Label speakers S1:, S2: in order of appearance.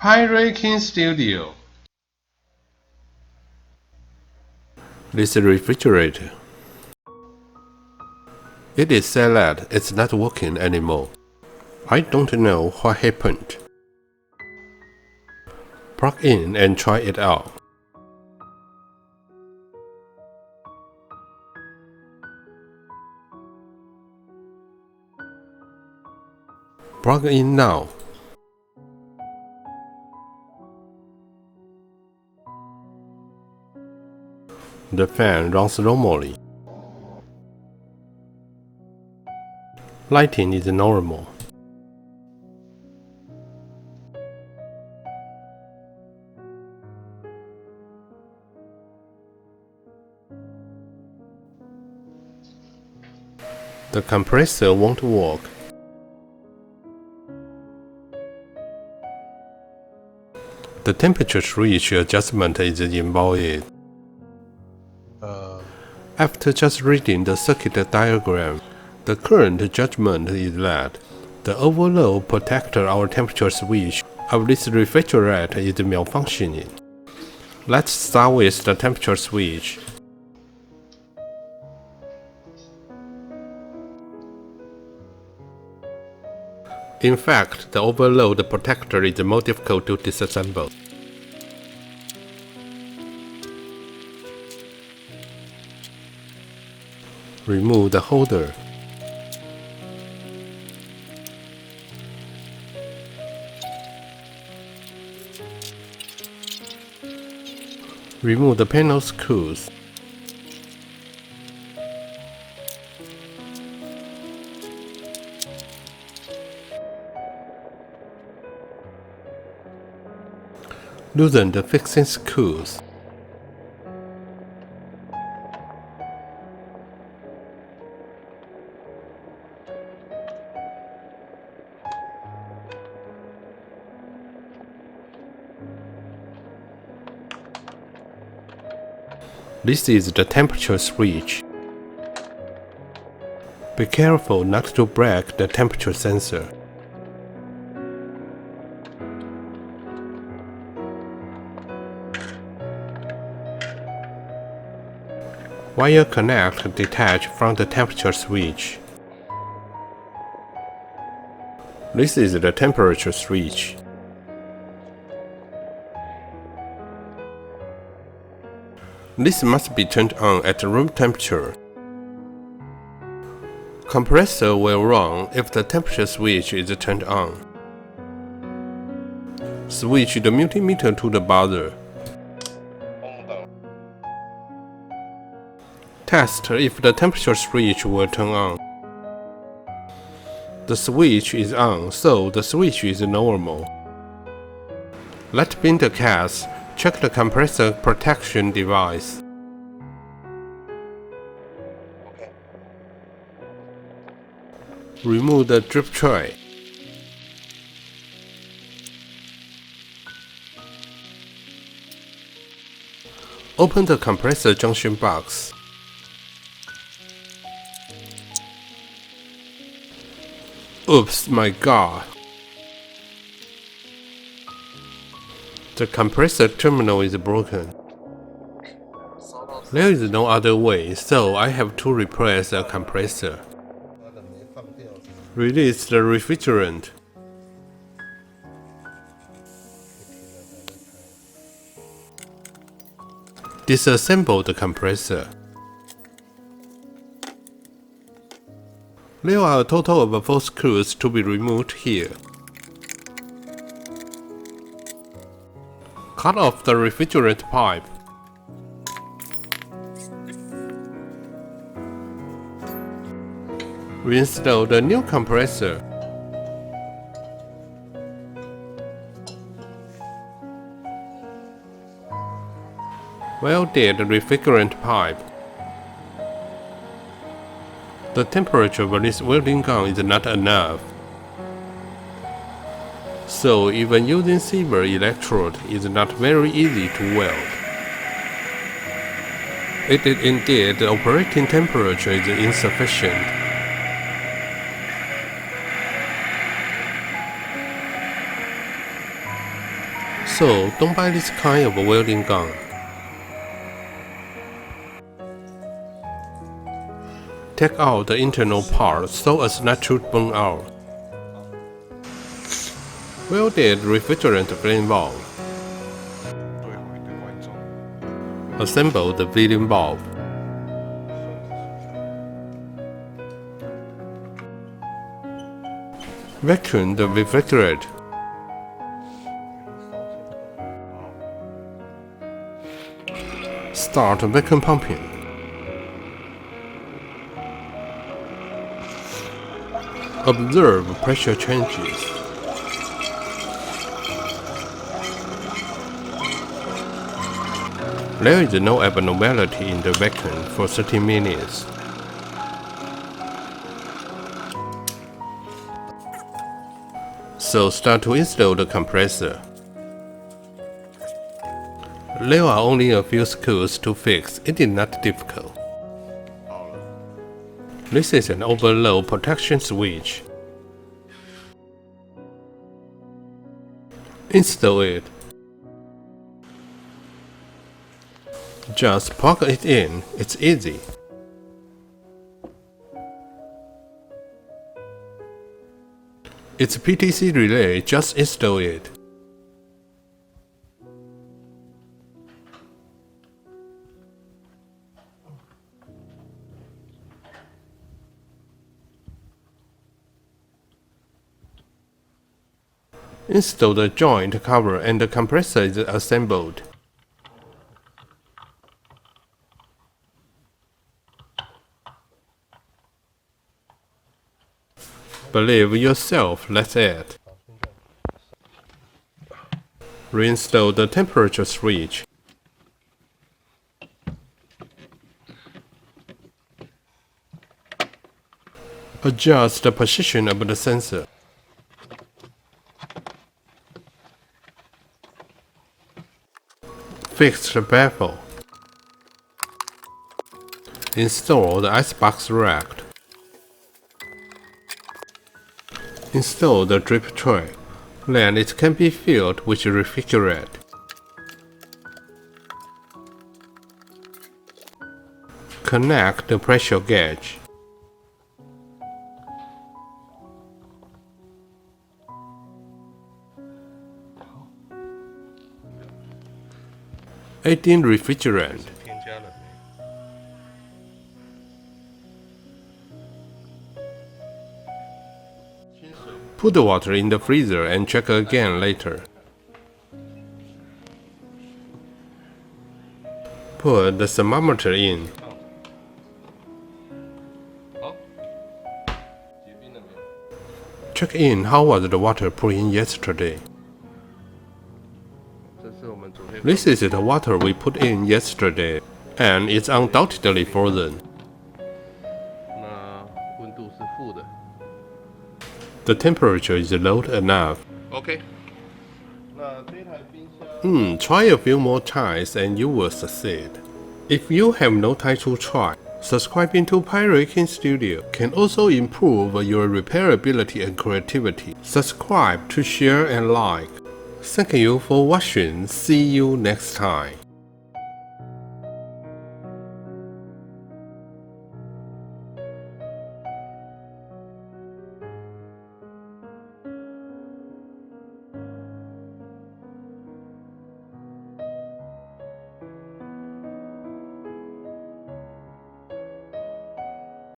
S1: High-ranking studio.
S2: This refrigerator. It is said that it's not working anymore. I don't know what happened. Plug in and try it out. Plug in now. The fan runs normally. Lighting is normal. The compressor won't work. The temperature switch adjustment is invalid. After just reading the circuit diagram, the current judgment is that the overload protector or temperature switch of this refrigerator is malfunctioning. Let's start with the temperature switch. In fact, the overload protector is more difficult to disassemble. Remove the holder. Remove the panel screws. Loosen the fixing screws. This is the temperature switch. Be careful not to break the temperature sensor. Wire connect detached from the temperature switch. This is the temperature switch. This must be turned on at room temperature. Compressor will run if the temperature switch is turned on. Switch the multimeter to the buzzer. Test if the temperature switch will turn on. The switch is on, so the switch is normal. Let bin the case. Check the compressor protection device. Remove the drip tray. Open the compressor junction box. Oops, my god. The compressor terminal is broken. There is no other way, so I have to replace the compressor. Release the refrigerant. Disassemble the compressor. There are a total of 4 screws to be removed here. Cut off the refrigerant pipe. Reinstall the new compressor. Welded refrigerant pipe. The temperature of this welding gun is not enough, so even using silver electrode is not very easy to weld. It is indeed the operating temperature is insufficient. So don't buy this kind of welding gun. Take out the internal part so as not to burn out. Welded refrigerant flame valve. Assemble the filling valve. Vacuum the refrigerant. Start vacuum pumping. Observe pressure changes. There is no abnormality in the vacuum for 30 minutes. So start to install the compressor. There are only a few screws to fix, it is not difficult. This is an overload protection switch. Install it. Just plug it in, it's easy. It's a PTC relay, just install it. Install the joint cover and the compressor is assembled. Believe yourself, that's it. Reinstall the temperature switch. Adjust the position of the sensor. Fix the baffle. Install the icebox rack. Install the drip tray. Then it can be filled with refrigerant. Connect the pressure gauge. Add in refrigerant. Put the water in the freezer and check again later. Put the thermometer in. Check in how was the water put in yesterday. This is the water we put in yesterday, and it's undoubtedly frozen. The temperature is low enough.
S1: Okay.
S2: Try a few more times and you will succeed. If you have no time to try, subscribing to Pyraking Studio can also improve your repairability and creativity. Subscribe to share and like. Thank you for watching. See you next time.